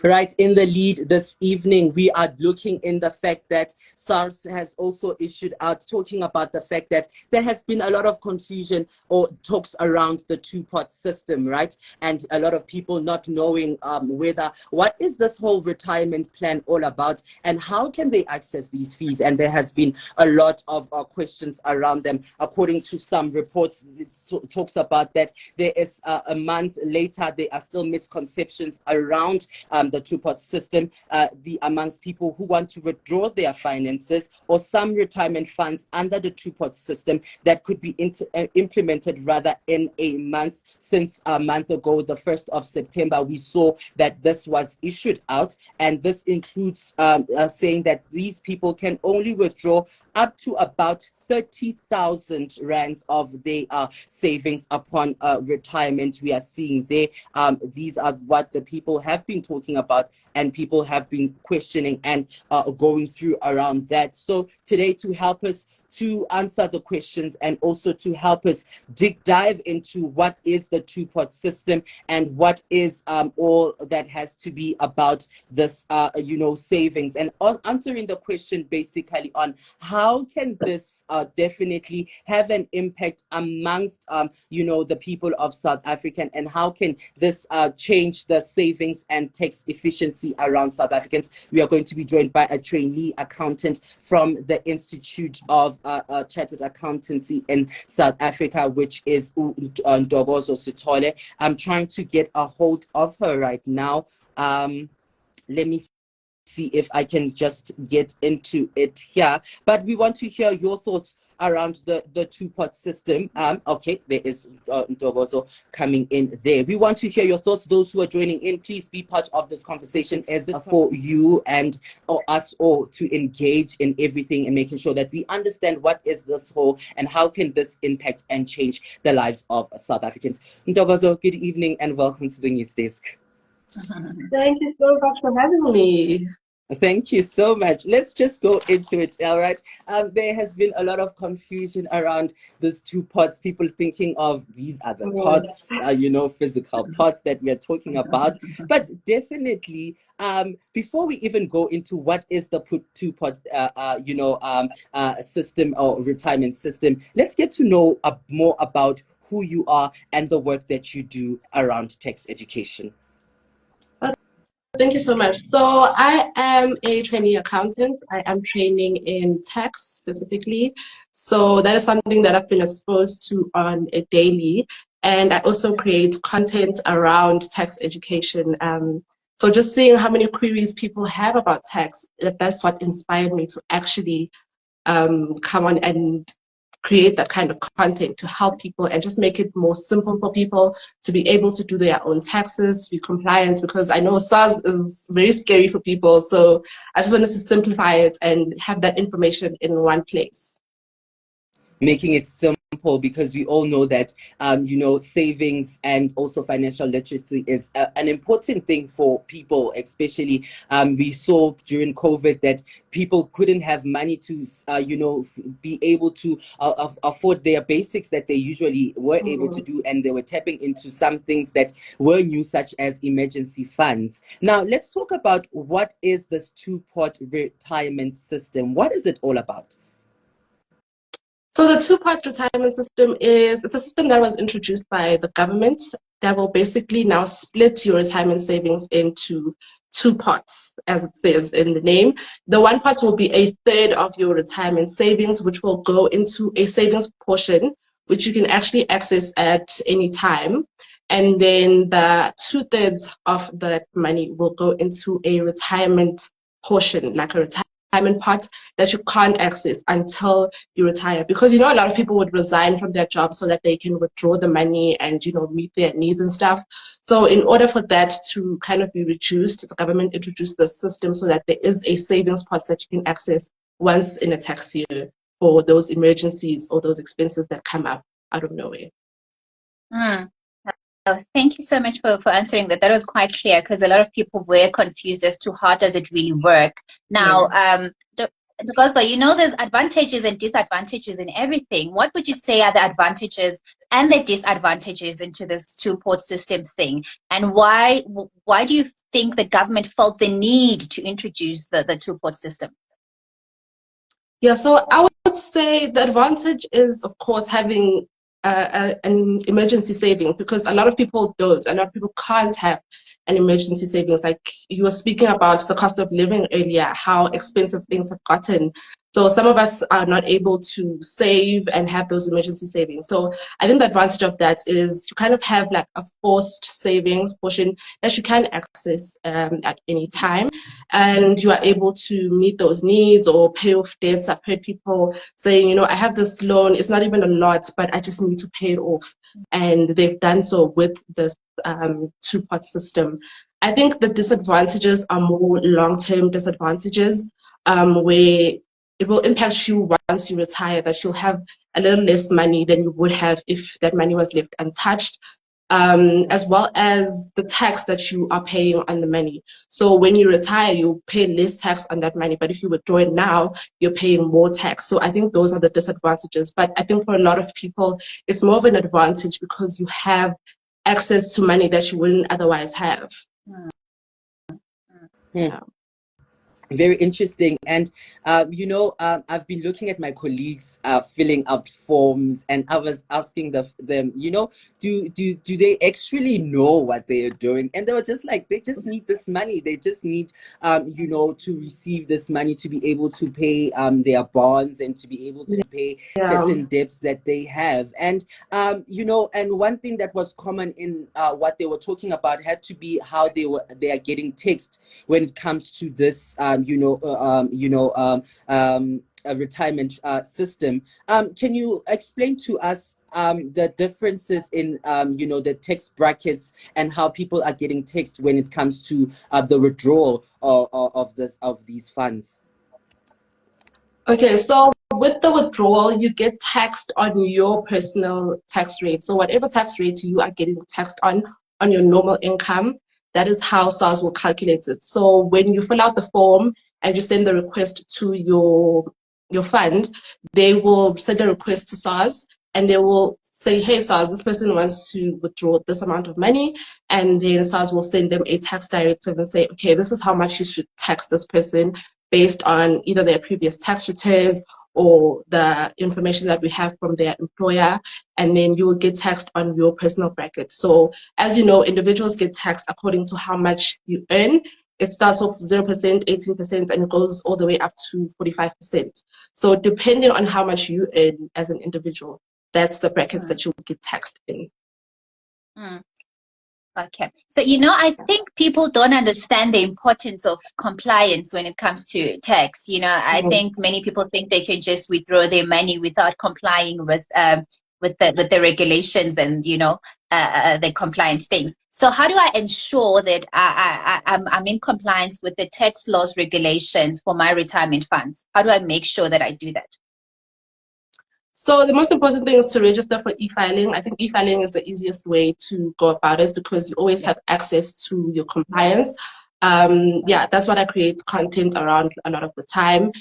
Right, in the lead this evening, we are looking in the fact that SARS has also issued out talking about the fact that there has been a lot of confusion or talks around the two-pot system, right? And a lot of people not knowing what is this whole retirement plan all about and how can they access these fees? And there has been a lot of questions around them. According to some reports, it talks about that there is a month later, there are still misconceptions around the two-pot system, amongst people who want to withdraw their finances or some retirement funds under the two-pot system that could be implemented rather in a month. Since a month ago, the 1st of September, we saw that this was issued out, and this includes saying that these people can only withdraw up to about 30,000 rands of their savings upon retirement. We are seeing there, these are what the people have been talking about, and people have been questioning and going through around that. So today, to help us to answer the questions and also to help us dive into what is the two-pot system and what is all that has to be about this, savings, and answering the question basically on how can this definitely have an impact amongst, the people of South Africa, and how can this change the savings and tax efficiency around South Africans. We are going to be joined by a trainee accountant from the Institute of Chartered Accountancy in South Africa, which is Ntokozo Sithole. I'm trying to get a hold of her right now. Let me see if I can just get into it here. But we want to hear your thoughts around the two-pot system. Okay, there is Ntokozo coming in there. We want to hear your thoughts. Those who are joining in, please be part of this conversation, as it's for you and us all to engage in everything and making sure that we understand what is this whole and how can this impact and change the lives of South Africans. Ntokozo, good evening and welcome to the News Desk. Thank you so much for having me. Thank you so much. Let's just go into it, all right? There has been a lot of confusion around these two pots, people thinking of these are the pots, physical pots that we are talking about. But definitely, before we even go into what is the two-pot, system or retirement system, let's get to know more about who you are and the work that you do around tax education. Thank you so much. So I am a trainee accountant. I am training in tax specifically. So that is something that I've been exposed to on a daily. And I also create content around tax education. So just seeing how many queries people have about tax, that's what inspired me to actually come on and create that kind of content to help people and just make it more simple for people to be able to do their own taxes, be compliant, because I know SARS is very scary for people. So I just wanted to simplify it and have that information in one place. Making it simple, because we all know that, savings and also financial literacy is an important thing for people, especially we saw during COVID that people couldn't have money to, be able to afford their basics that they usually were able to do, and they were tapping into some things that were new, such as emergency funds. Now, let's talk about what is this two-pot retirement system. What is it all about? So the two-pot retirement system it's a system that was introduced by the government that will basically now split your retirement savings into two pots, as it says in the name. The one pot will be a third of your retirement savings, which will go into a savings portion, which you can actually access at any time. And then the 2/3 of that money will go into a retirement portion, like a retirement pot that you can't access until you retire, because a lot of people would resign from their job so that they can withdraw the money and meet their needs and stuff. So in order for that to kind of be reduced, the government introduced the system so that there is a savings pot that you can access once in a tax year for those emergencies or those expenses that come up out of nowhere. Thank you so much for answering that. That was quite clear, because a lot of people were confused as to how does it really work. Now, Ntokozo, there's advantages and disadvantages in everything. What would you say are the advantages and the disadvantages into this two-pot system thing, and why do you think the government felt the need to introduce the two-pot system? Yeah, so I would say the advantage is, of course, having an emergency savings, because a lot of people don't. A lot of people can't have an emergency savings. Like you were speaking about the cost of living earlier, how expensive things have gotten. So some of us are not able to save and have those emergency savings. So I think the advantage of that is you kind of have like a forced savings portion that you can access at any time, and you are able to meet those needs or pay off debts. I've heard people saying, you know, I have this loan, it's not even a lot, but I just need to pay it off. And they've done so with this two-pot system. I think the disadvantages are more long-term disadvantages, where it will impact you once you retire, that you'll have a little less money than you would have if that money was left untouched. As well as the tax that you are paying on the money. So when you retire, you pay less tax on that money, but if you withdraw it now, you're paying more tax. So I think those are the disadvantages. But I think for a lot of people, it's more of an advantage because you have access to money that you wouldn't otherwise have. Yeah. Very interesting. And I've been looking at my colleagues filling out forms, and I was asking them, do they actually know what they are doing? And they were just like, they just need this money. They just need to receive this money to be able to pay their bonds and to be able to pay certain debts that they have. And and one thing that was common in what they were talking about had to be how they are getting taxed when it comes to this a retirement system. Can you explain to us the differences in the tax brackets and how people are getting taxed when it comes to the withdrawal of these funds? Okay, so with the withdrawal, you get taxed on your personal tax rate. So whatever tax rate you are getting taxed on your normal income, that is how SARS will calculate it. So when you fill out the form and you send the request to your fund, they will send a request to SARS and they will say, hey, SARS, this person wants to withdraw this amount of money. And then SARS will send them a tax directive and say, okay, this is how much you should tax this person based on either their previous tax returns or the information that we have from their employer, and then you will get taxed on your personal bracket. So as you know, individuals get taxed according to how much you earn. It starts off 0%, 18%, and it goes all the way up to 45%. So depending on how much you earn as an individual, that's the brackets that you'll get taxed in. Okay. So, I think people don't understand the importance of compliance when it comes to tax. I think many people think they can just withdraw their money without complying with the regulations and, the compliance things. So how do I ensure that I'm in compliance with the tax laws regulations for my retirement funds? How do I make sure that I do that? So the most important thing is to register for e-filing. I think e-filing is the easiest way to go about it because you always have access to your compliance. That's what I create content around a lot of the time,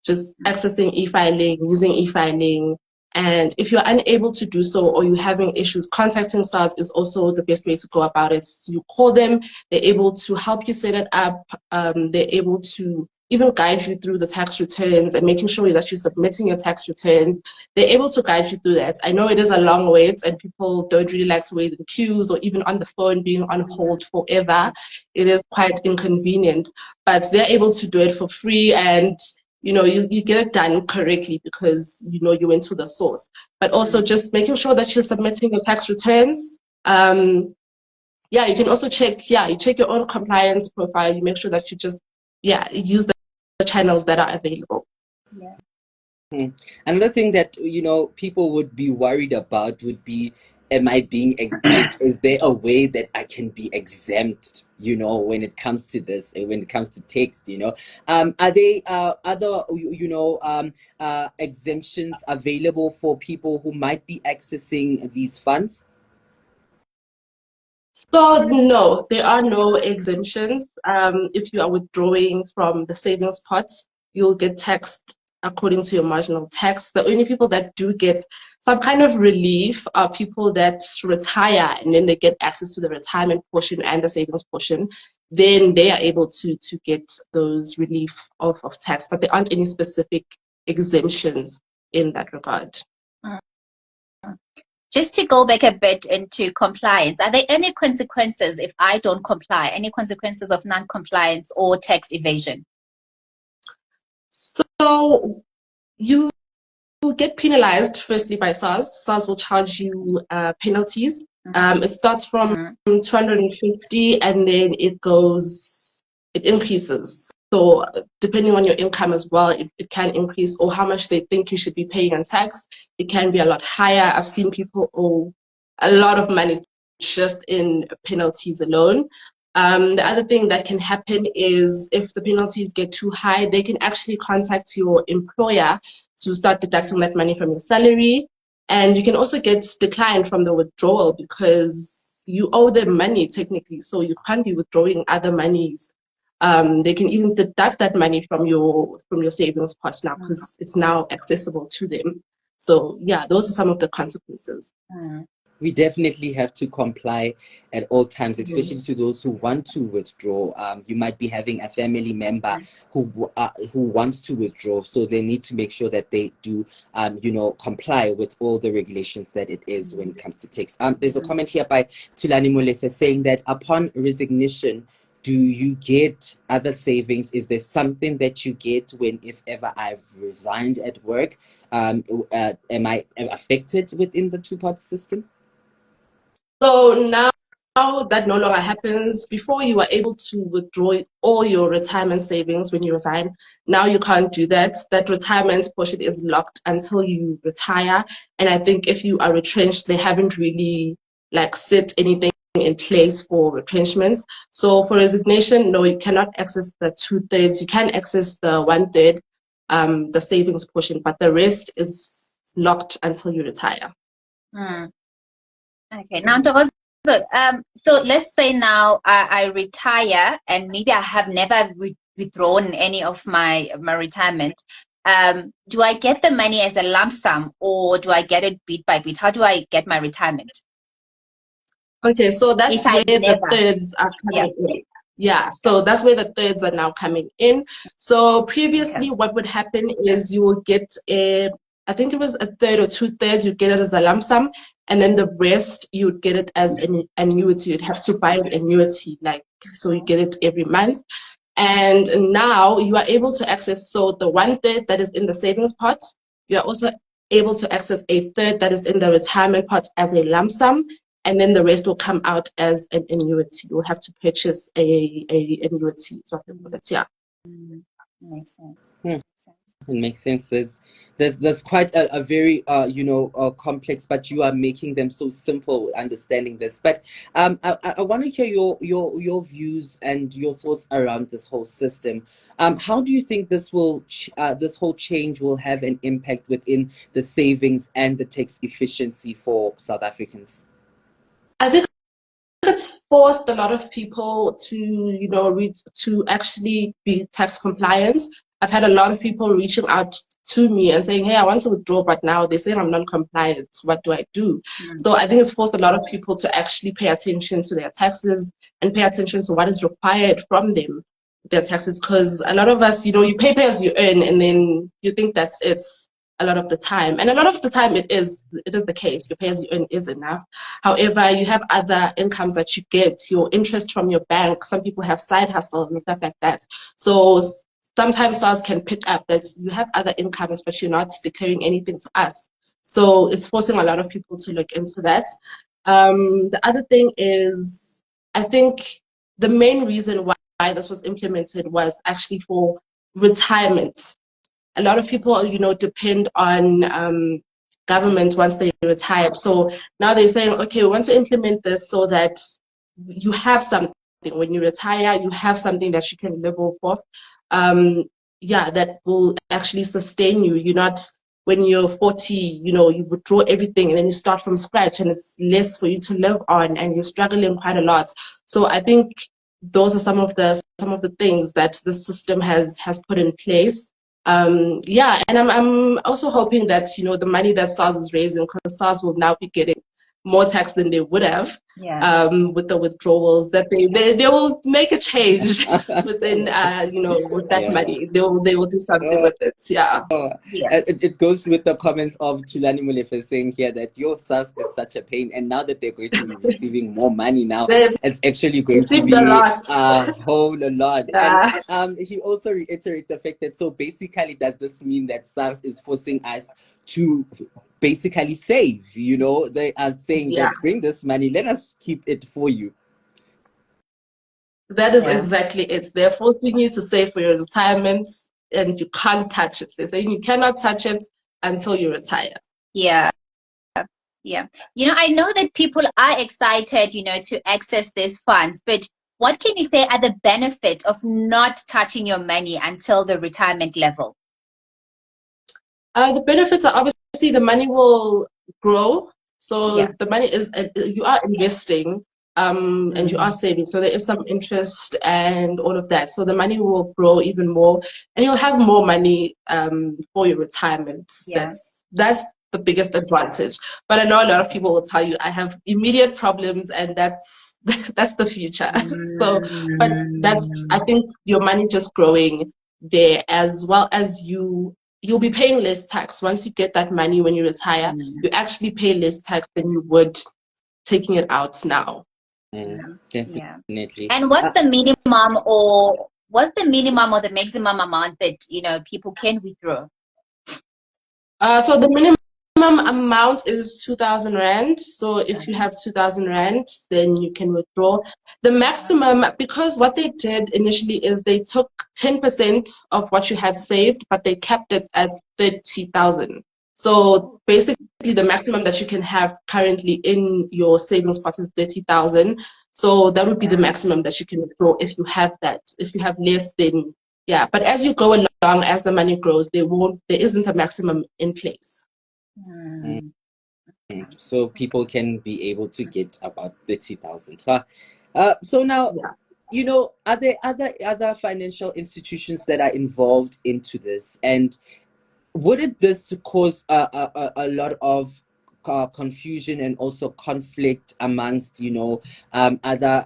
just accessing e-filing, using e-filing. And if you're unable to do so or you're having issues, contacting SARS is also the best way to go about it. So you call them, they're able to help you set it up. They're able to even guide you through the tax returns and making sure that you're submitting your tax returns. They're able to guide you through that. I know it is a long wait and people don't really like to wait in queues or even on the phone being on hold forever. It is quite inconvenient, but they're able to do it for free, and you get it done correctly because you went to the source. But also just making sure that you're submitting your tax returns. You can also check your own compliance profile. You make sure that you just use the channels that are available. Another thing that people would be worried about would be, am I being is there a way that I can be exempt when it comes to this, when it comes to text? Are there other exemptions available for people who might be accessing these funds? So no, there are no exemptions. If you are withdrawing from the savings pots, you'll get taxed according to your marginal tax. The only people that do get some kind of relief are people that retire and then they get access to the retirement portion and the savings portion. Then they are able to get those relief of tax, but there aren't any specific exemptions in that regard. Just to go back a bit into compliance, are there any consequences if I don't comply? Any consequences of non-compliance or tax evasion? So you get penalized firstly by SARS. SARS will charge you penalties. It starts from 250 and then it increases. So depending on your income as well, it can increase, or how much they think you should be paying on tax. It can be a lot higher. I've seen people owe a lot of money just in penalties alone. The other thing that can happen is if the penalties get too high, they can actually contact your employer to start deducting that money from your salary. And you can also get declined from the withdrawal because you owe them money technically, so you can't be withdrawing other monies. They can even deduct that money from your savings pot now because it's now accessible to them. So yeah, those are some of the consequences. We definitely have to comply at all times, especially to those who want to withdraw. You might be having a family member who wants to withdraw, so they need to make sure that they do, comply with all the regulations that it is when it comes to tax. There's a comment here by Tulani Molefe saying that upon resignation, do you get other savings? Is there something that you get if ever I've resigned at work? Am I affected within the two-part system? So now that no longer happens. Before you were able to withdraw all your retirement savings when you resign. Now you can't do that. That retirement portion is locked until you retire. And I think if you are retrenched, they haven't really set anything in place for retrenchments. So for resignation, no, you cannot access the 2/3. You can access the 1/3, the savings portion, but the rest is locked until you retire. Okay, now so let's say now I retire and maybe I have never withdrawn any of my retirement. Do I get the money as a lump sum or do I get it bit by bit? How do I get my retirement? Okay, so that's where the thirds are coming in. Yeah, so that's where the thirds are now coming in. So previously what would happen is you will get I think it was 1/3 or 2/3, you get it as a lump sum, and then the rest you would get it as an annuity. You'd have to buy an annuity, so you get it every month. And now you are able to access, so the 1/3 that is in the savings pot, you are also able to access 1/3 that is in the retirement pot as a lump sum, and then the rest will come out as an annuity. You'll have to purchase a annuity. So yeah. Makes sense. It makes sense. There's quite a very complex, but you are making them so simple understanding this. But I want to hear your views and your thoughts around this whole system. How do you think this whole change will have an impact within the savings and the tax efficiency for South Africans? I think it's forced a lot of people to actually be tax compliant. I've had a lot of people reaching out to me and saying, hey, I want to withdraw, but now they're saying I'm non-compliant. What do I do? So I think it's forced a lot of people to actually pay attention to their taxes and pay attention to what is required from them, their taxes, because a lot of us, you pay as you earn, and then you think that's it's a lot of the time. And a lot of the time it is the case. Your pay as you earn is enough. However, you have other incomes that you get, your interest from your bank. Some people have side hustles and stuff like that. So sometimes SARS can pick up that you have other incomes, but you're not declaring anything to us. So it's forcing a lot of people to look into that. The other thing is, I think the main reason why this was implemented was actually for retirement. A lot of people, depend on government once they retire. So now they're saying, okay, we want to implement this so that you have something. When you retire, you have something that you can live off of. That will actually sustain you. You're not, when you're 40, you withdraw everything and then you start from scratch and it's less for you to live on and you're struggling quite a lot. So I think those are some of the things that the system has put in place Yeah, and I'm also hoping that, you know, the money that SARS is raising, because SARS will now be getting more tax than they would have with the withdrawals, that they will make a change within you know, with that money. They will do something with it. Yeah. It goes with the comments of Tulani Molefe saying here that your SARS is such a pain, and now that they're going to be receiving more money now, They've it's actually going to received a be lot. a whole lot. Yeah. And he also reiterated the fact that, so basically, does this mean that SARS is forcing us to basically save? You know, they are saying Yeah. that bring this money, let us keep it for you. That is exactly it. They're forcing you to save for your retirement, and you can't touch it. They're saying you cannot touch it until you retire. Yeah. Yeah. You know, I know that people are excited, you know, to access these funds, but what can you say are the benefits of not touching your money until the retirement level? The benefits are obviously the money will grow. So the money is, you are investing, and you are saving. So there is some interest and all of that. So the money will grow even more, and you'll have more money for your retirement. That's the biggest advantage. But I know a lot of people will tell you, I have immediate problems, and that's that's the future. So, but that's, I think your money just growing there, as well as you'll be paying less tax once you get that money. When you retire, you actually pay less tax than you would taking it out now. Definitely. And what's the minimum or the maximum amount that, you know, people can withdraw? So the minimum amount is 2,000 rand. So if you have 2,000 rand, then you can withdraw. The maximum, because what they did initially is they took 10% of what you had saved, but they kept it at 30,000. So basically, the maximum that you can have currently in your savings pot is 30,000. So that would be the maximum that you can withdraw if you have that. If you have less, then yeah. But as you go along, as the money grows, there isn't a maximum in place. So people can be able to get about 30,000. So now, you know, are there other financial institutions that are involved into this? And wouldn't this cause a lot of confusion and also conflict amongst, you know, other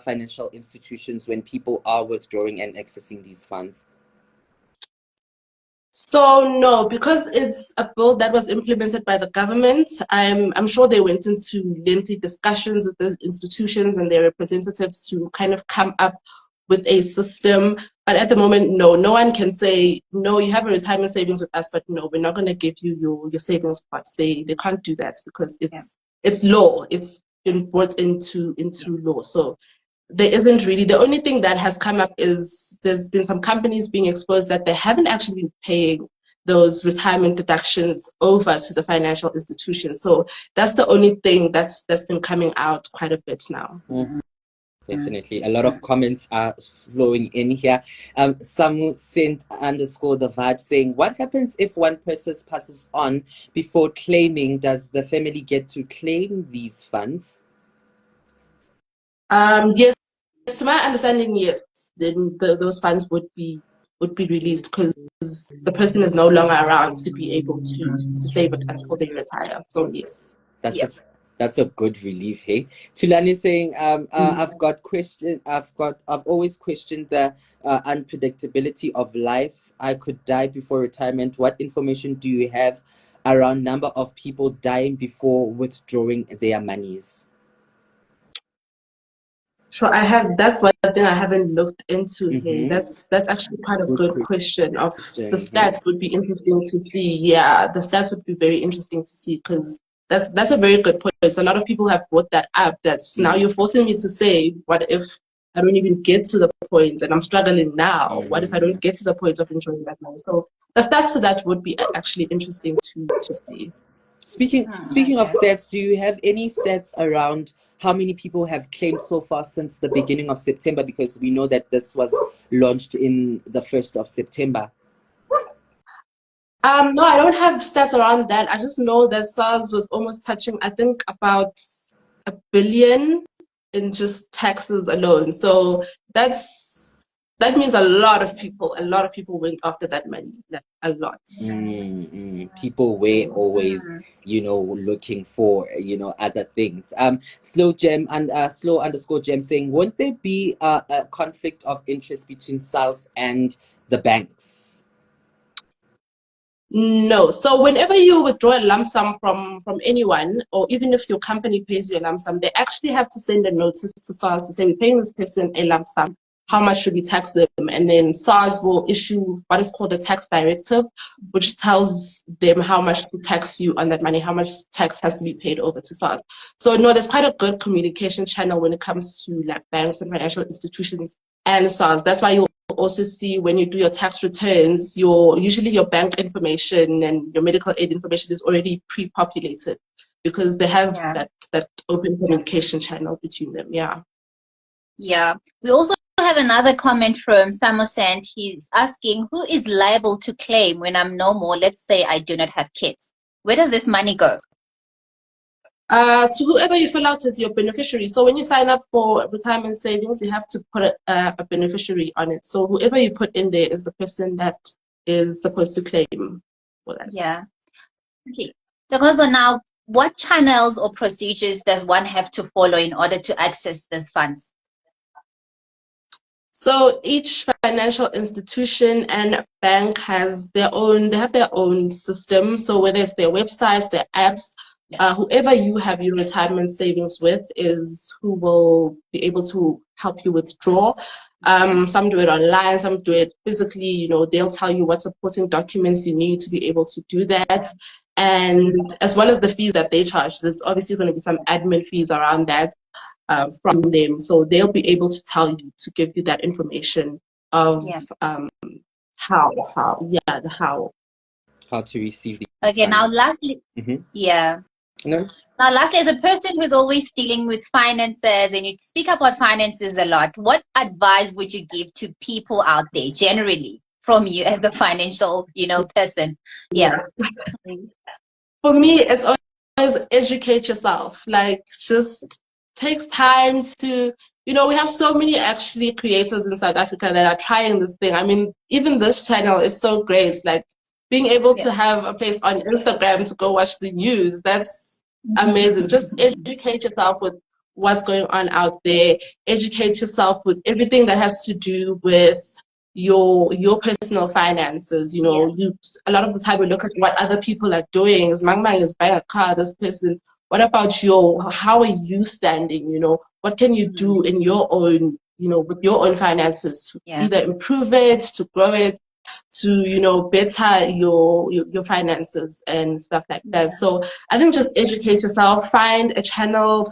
financial institutions when people are withdrawing and accessing these funds? So no, because it's a bill that was implemented by the government, I'm sure they went into lengthy discussions with those institutions and their representatives to kind of come up with a system. But at the moment, no one can say, no, you have a retirement savings with us, but no, we're not going to give you your savings pots. They can't do that because it's law. It's been brought into law. So there isn't really, the only thing that has come up is there's been some companies being exposed that they haven't actually been paying those retirement deductions over to the financial institutions. So that's the only thing that's been coming out quite a bit now. Definitely. A lot of comments are flowing in here. Some sent underscore the vibe saying, what happens if one person passes on before claiming? Does the family get to claim these funds? Yes, to my understanding, yes. Then those funds would be released because the person is no longer around to be able to save it until they retire. So yes. That's a good relief, hey. Tulani saying, I've always questioned the unpredictability of life. I could die before retirement. What information do you have around number of people dying before withdrawing their monies? Sure, that's one thing I haven't looked into here. That's actually quite a good question. Of the stats would be interesting to see. Yeah, the stats would be very interesting to see because that's a very good point. So a lot of people have brought that up. That's now you're forcing me to say, what if I don't even get to the point and I'm struggling now? What if I don't get to the point of enjoying that money? So the stats to that would be actually interesting to see. Speaking of stats, do you have any stats around how many people have claimed so far since the beginning of September? Because we know that this was launched in the 1st of September. No, I don't have stats around that. I just know that SARS was almost touching, I think, about 1 billion in just taxes alone. So that's that means a lot of people went after that money, like a lot. People were always, looking for, other things. Slow Gem and slow underscore Gem saying, won't there be a conflict of interest between SARS and the banks? No. So whenever you withdraw a lump sum from anyone, or even if your company pays you a lump sum, they actually have to send a notice to SARS to say, we're paying this person a lump sum. How much should we tax them? And then SARS will issue what is called a tax directive, which tells them how much to tax you on that money, how much tax has to be paid over to SARS. So no, there's quite a good communication channel when it comes to like banks and financial institutions and SARS. That's why you'll also see when you do your tax returns, usually your bank information and your medical aid information is already pre-populated because they have that open communication channel between them. Yeah. We also have another comment from Samosand. He's asking, who is liable to claim when I'm no more? Let's say I do not have kids. Where does this money go? To whoever you fill out as your beneficiary. So when you sign up for retirement savings, you have to put a beneficiary on it. So whoever you put in there is the person that is supposed to claim for that. Yeah. Okay. So now, what channels or procedures does one have to follow in order to access these funds? So each financial institution and bank has they have their own system. So whether it's their websites, their apps, whoever you have your retirement savings with is who will be able to help you withdraw. Some do it online, some do it physically. They'll tell you what supporting documents you need to be able to do that. And as well as the fees that they charge, there's obviously going to be some admin fees around that. From them, so they'll be able to tell you, to give you that information of how to receive these okay funds. Now lastly, Now lastly, as a person who's always dealing with finances and you speak about finances a lot, what advice would you give to people out there generally from you as the financial person? For me, it's always educate yourself. Like, just takes time to, we have so many actually creators in South Africa that are trying this thing. I mean, even this channel is so great. Like, being able to have a place on Instagram to go watch the news, that's amazing. Just educate yourself with what's going on out there. Educate yourself with everything that has to do with your personal finances. You a lot of the time we look at what other people are doing. Is Mang is buying a car, this person. What about how are you standing? What can you do in your own, with your own finances to either improve it, to grow it, to better your finances and stuff like that. So I think just educate yourself, find a channel,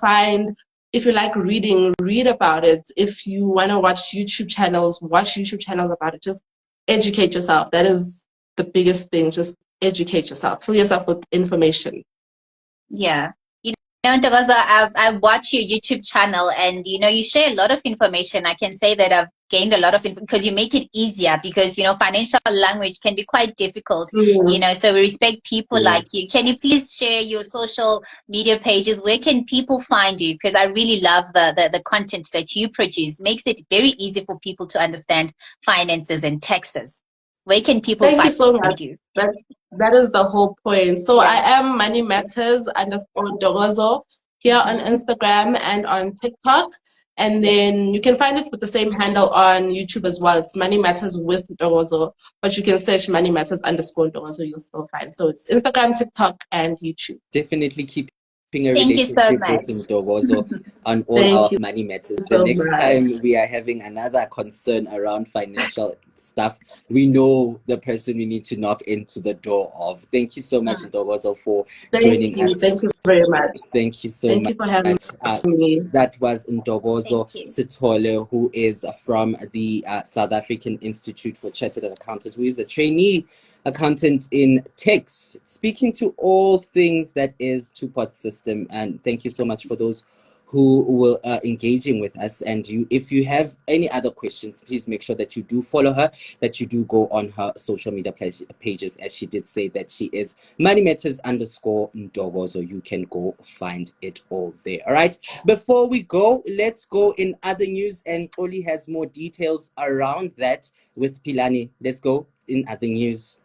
if you like reading, read about it. If you want to watch YouTube channels, watch YouTube channels about it. Just educate yourself. That is the biggest thing. Just educate yourself. Fill yourself with information. Yeah. Ntokozo, I watch your YouTube channel and, you share a lot of information. I can say that I've gained a lot of information because you make it easier because, financial language can be quite difficult, so we respect people like you. Can you please share your social media pages? Where can people find you? Because I really love the content that you produce. Makes it very easy for people to understand finances and taxes. Where can people find you? Thank you so much. That is the whole point. So I am Money Matters _Ntokozo here on Instagram and on TikTok. And then you can find it with the same handle on YouTube as well. It's Money Matters with Ntokozo, but you can search Money Matters _Ntokozo, you'll still find. So it's Instagram, TikTok, and YouTube. Definitely keeping a relationship with Ntokozo on all our Money Matters. The next time we are having another concern around financial stuff, we know the person we need to knock into the door of. Thank you so much, Ntokozo, for joining us. Thank you very much. Thank you so much. Thank you for having me. That was Ntokozo Sithole, who is from the South African Institute for Chartered Accountants, who is a trainee accountant in tax, speaking to all things that is two-pot system. And thank you so much for those who will engaging with us. And if you have any other questions, please make sure that you do follow her, that you do go on her social media pages, as she did say that she is Money Matters _Ntokozo. You can go find it all there. All right. Before we go, let's go in other news, and Oli has more details around that with Pilani. Let's go in other news.